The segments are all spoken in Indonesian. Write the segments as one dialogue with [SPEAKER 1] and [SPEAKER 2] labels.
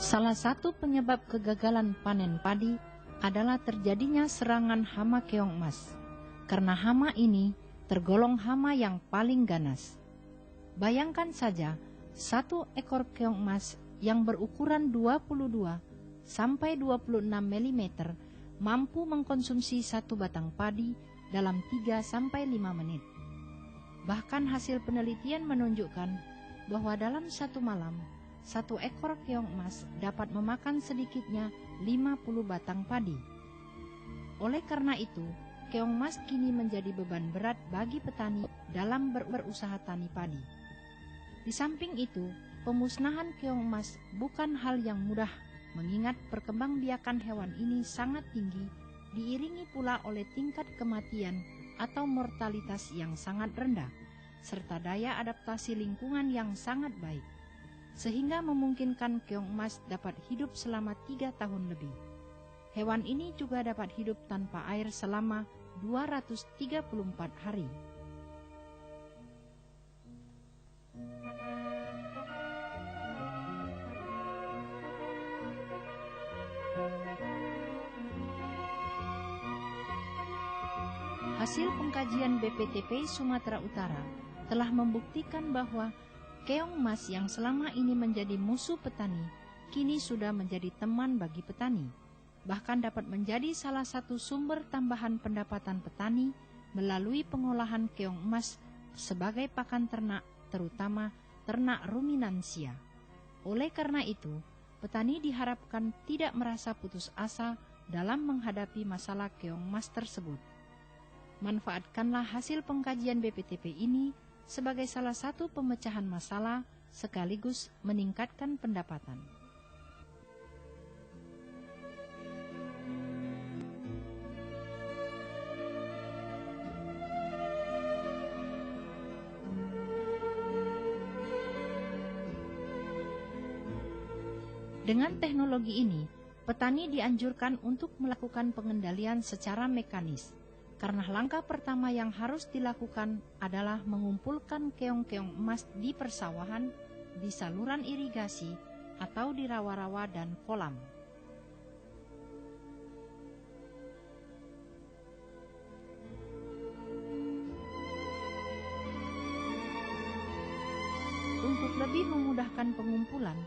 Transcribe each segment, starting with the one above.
[SPEAKER 1] Salah satu penyebab kegagalan panen padi adalah terjadinya serangan hama keong emas. Karena hama ini tergolong hama yang paling ganas. Bayangkan saja, satu ekor keong emas yang berukuran 22 sampai 26 mm mampu mengkonsumsi satu batang padi dalam 3 sampai 5 menit. Bahkan hasil penelitian menunjukkan bahwa dalam satu malam, satu ekor keong emas dapat memakan sedikitnya 50 batang padi. Oleh karena itu, keong emas kini menjadi beban berat bagi petani dalam berusaha tani padi. Di samping itu, pemusnahan keong emas bukan hal yang mudah, mengingat perkembangbiakan hewan ini sangat tinggi, diiringi pula oleh tingkat kematian atau mortalitas yang sangat rendah, serta daya adaptasi lingkungan yang sangat baik, sehingga memungkinkan keong emas dapat hidup selama 3 tahun lebih. Hewan ini juga dapat hidup tanpa air selama 234 hari. Hasil pengkajian BPTP Sumatera Utara telah membuktikan bahwa keong emas yang selama ini menjadi musuh petani, kini sudah menjadi teman bagi petani. Bahkan dapat menjadi salah satu sumber tambahan pendapatan petani melalui pengolahan keong emas sebagai pakan ternak, terutama ternak ruminansia. Oleh karena itu, petani diharapkan tidak merasa putus asa dalam menghadapi masalah keong emas tersebut. Manfaatkanlah hasil pengkajian BPTP ini sebagai salah satu pemecahan masalah sekaligus meningkatkan pendapatan. Dengan teknologi ini, petani dianjurkan untuk melakukan pengendalian secara mekanis. Karena langkah pertama yang harus dilakukan adalah mengumpulkan keong-keong emas di persawahan, di saluran irigasi, atau di rawa-rawa dan kolam. Untuk lebih memudahkan pengumpulan,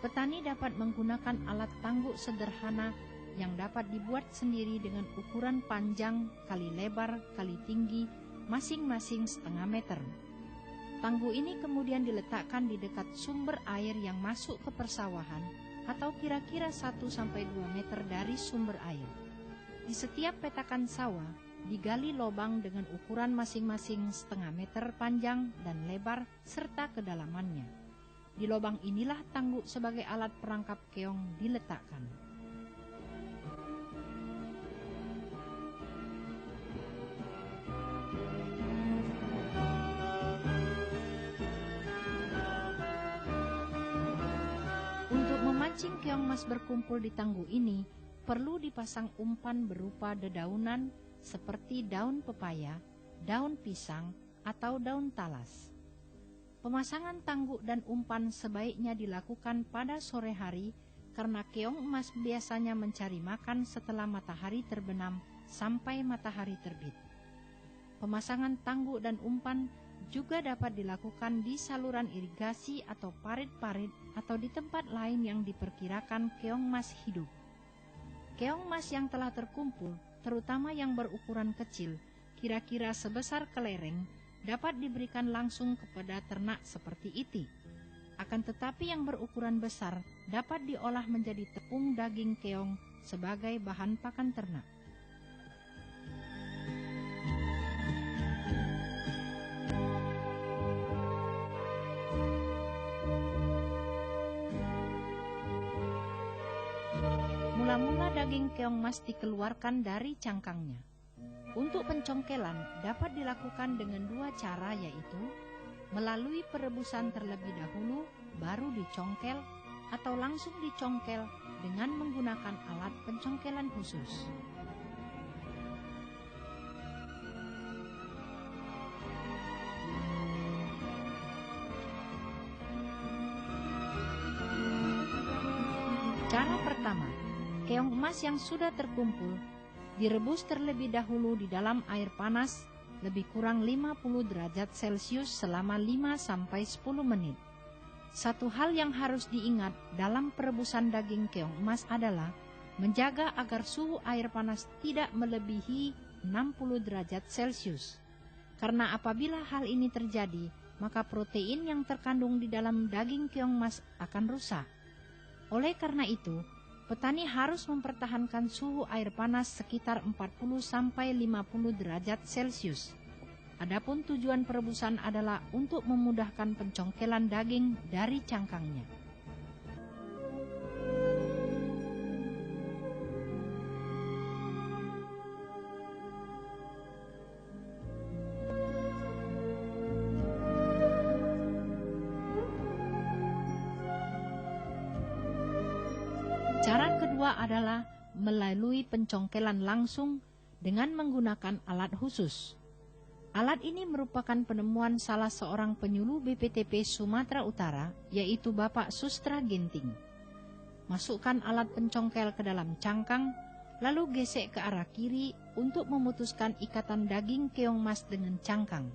[SPEAKER 1] petani dapat menggunakan alat tangguk sederhana yang dapat dibuat sendiri dengan ukuran panjang kali lebar kali tinggi masing-masing setengah meter. Tangguk ini kemudian diletakkan di dekat sumber air yang masuk ke persawahan atau kira-kira 1-2 meter dari sumber air. Di setiap petakan sawah digali lubang dengan ukuran masing-masing setengah meter panjang dan lebar serta kedalamannya. Di lubang inilah tangguk sebagai alat perangkap keong diletakkan. Memancing keong emas berkumpul di tangguk ini perlu dipasang umpan berupa dedaunan seperti daun pepaya, daun pisang, atau daun talas. Pemasangan tangguk dan umpan sebaiknya dilakukan pada sore hari karena keong emas biasanya mencari makan setelah matahari terbenam sampai matahari terbit. Pemasangan tangguk dan umpan juga dapat dilakukan di saluran irigasi atau parit-parit atau di tempat lain yang diperkirakan keong emas hidup. Keong emas yang telah terkumpul, terutama yang berukuran kecil, kira-kira sebesar kelereng, dapat diberikan langsung kepada ternak seperti itik. Akan tetapi yang berukuran besar dapat diolah menjadi tepung daging keong sebagai bahan pakan ternak. Mula-mula daging keong emas dikeluarkan dari cangkangnya. Untuk pencongkelan dapat dilakukan dengan 2 cara, yaitu melalui perebusan terlebih dahulu baru dicongkel atau langsung dicongkel dengan menggunakan alat pencongkelan khusus. Cara pertama, keong emas yang sudah terkumpul direbus terlebih dahulu di dalam air panas lebih kurang 50 derajat Celcius selama 5-10 menit. Satu hal yang harus diingat dalam perebusan daging keong emas adalah menjaga agar suhu air panas tidak melebihi 60 derajat Celcius. Karena apabila hal ini terjadi, maka protein yang terkandung di dalam daging keong emas akan rusak. Oleh karena itu, petani harus mempertahankan suhu air panas sekitar 40-50 derajat Celcius. Adapun tujuan perebusan adalah untuk memudahkan pencongkelan daging dari cangkangnya. Cara kedua adalah melalui pencongkelan langsung dengan menggunakan alat khusus. Alat ini merupakan penemuan salah seorang penyuluh BPTP Sumatera Utara, yaitu Bapak Sustra Ginting. Masukkan alat pencongkel ke dalam cangkang, lalu gesek ke arah kiri untuk memutuskan ikatan daging keong emas dengan cangkang.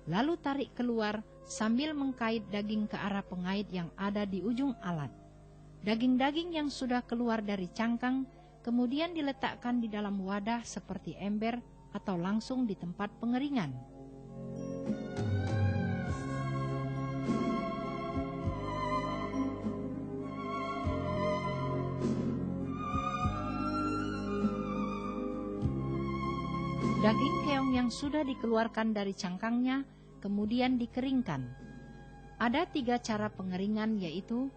[SPEAKER 1] Lalu tarik keluar sambil mengkait daging ke arah pengait yang ada di ujung alat. Daging-daging yang sudah keluar dari cangkang kemudian diletakkan di dalam wadah seperti ember atau langsung di tempat pengeringan. Daging keong yang sudah dikeluarkan dari cangkangnya kemudian dikeringkan. Ada 3 cara pengeringan, yaitu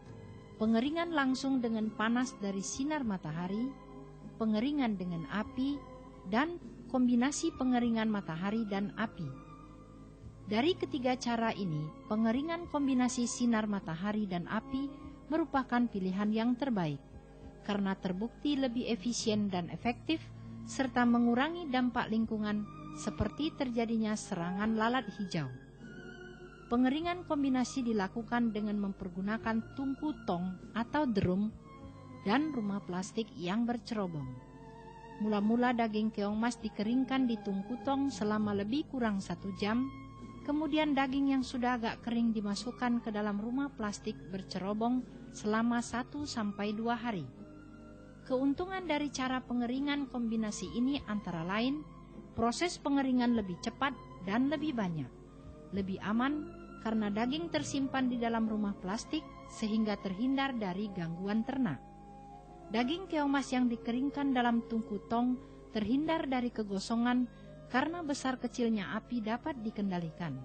[SPEAKER 1] pengeringan langsung dengan panas dari sinar matahari, pengeringan dengan api, dan kombinasi pengeringan matahari dan api. Dari ketiga cara ini, pengeringan kombinasi sinar matahari dan api merupakan pilihan yang terbaik karena terbukti lebih efisien dan efektif serta mengurangi dampak lingkungan seperti terjadinya serangan lalat hijau. Pengeringan kombinasi dilakukan dengan mempergunakan tungku tong atau drum dan rumah plastik yang bercerobong. Mula-mula daging keong emas dikeringkan di tungku tong selama lebih kurang 1 jam, kemudian daging yang sudah agak kering dimasukkan ke dalam rumah plastik bercerobong selama 1-2 hari. Keuntungan dari cara pengeringan kombinasi ini antara lain, proses pengeringan lebih cepat dan lebih banyak, lebih aman karena daging tersimpan di dalam rumah plastik sehingga terhindar dari gangguan ternak. Daging keong emas yang dikeringkan dalam tungku tong terhindar dari kegosongan karena besar kecilnya api dapat dikendalikan.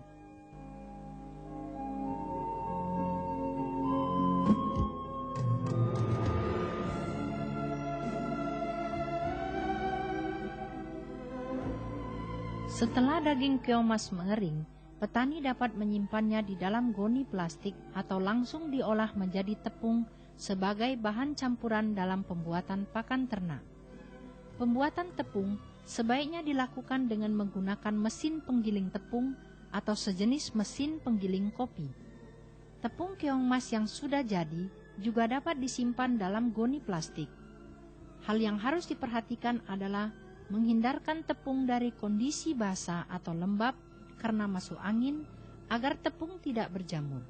[SPEAKER 1] Setelah daging keong emas mengering, petani dapat menyimpannya di dalam goni plastik atau langsung diolah menjadi tepung sebagai bahan campuran dalam pembuatan pakan ternak. Pembuatan tepung sebaiknya dilakukan dengan menggunakan mesin penggiling tepung atau sejenis mesin penggiling kopi. Tepung keong emas yang sudah jadi juga dapat disimpan dalam goni plastik. Hal yang harus diperhatikan adalah menghindarkan tepung dari kondisi basah atau lembab karena masuk angin agar tepung tidak berjamur.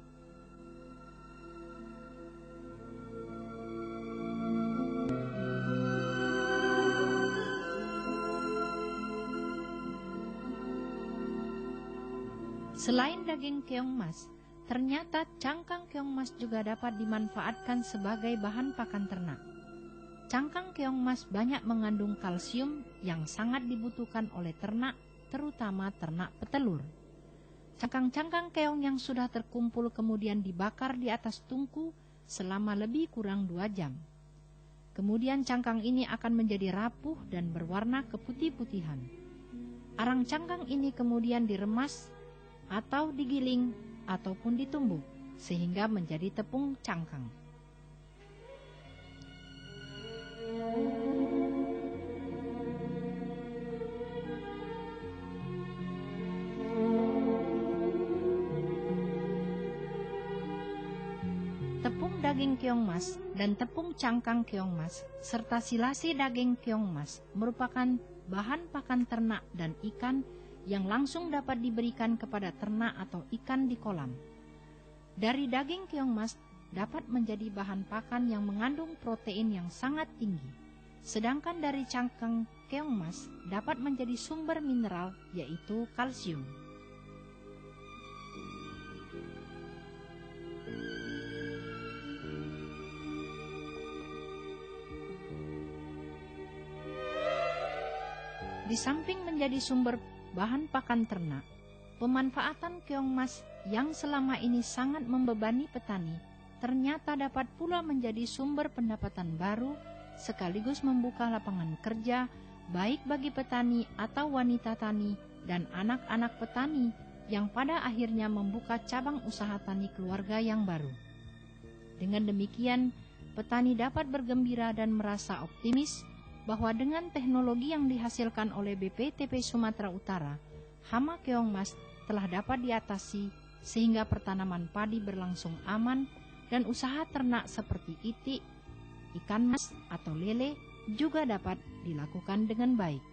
[SPEAKER 1] Selain daging keong emas, ternyata cangkang keong emas juga dapat dimanfaatkan sebagai bahan pakan ternak. Cangkang keong emas banyak mengandung kalsium yang sangat dibutuhkan oleh ternak, terutama ternak petelur. Cangkang-cangkang keong yang sudah terkumpul kemudian dibakar di atas tungku selama lebih kurang 2 jam. Kemudian cangkang ini akan menjadi rapuh dan berwarna keputih-putihan. Arang cangkang ini kemudian diremas atau digiling ataupun ditumbuk sehingga menjadi tepung cangkang. daging keong mas dan tepung cangkang keong mas serta silasi daging keong mas merupakan bahan pakan ternak dan ikan yang langsung dapat diberikan kepada ternak atau ikan di kolam. Dari daging keong mas dapat menjadi bahan pakan yang mengandung protein yang sangat tinggi, sedangkan dari cangkang keong mas dapat menjadi sumber mineral yaitu kalsium. Di samping menjadi sumber bahan pakan ternak, pemanfaatan keong mas yang selama ini sangat membebani petani ternyata dapat pula menjadi sumber pendapatan baru sekaligus membuka lapangan kerja baik bagi petani atau wanita tani dan anak-anak petani yang pada akhirnya membuka cabang usaha tani keluarga yang baru. Dengan demikian, petani dapat bergembira dan merasa optimis bahwa dengan teknologi yang dihasilkan oleh BPTP Sumatera Utara, hama keong mas telah dapat diatasi sehingga pertanaman padi berlangsung aman dan usaha ternak seperti itik, ikan mas atau lele juga dapat dilakukan dengan baik.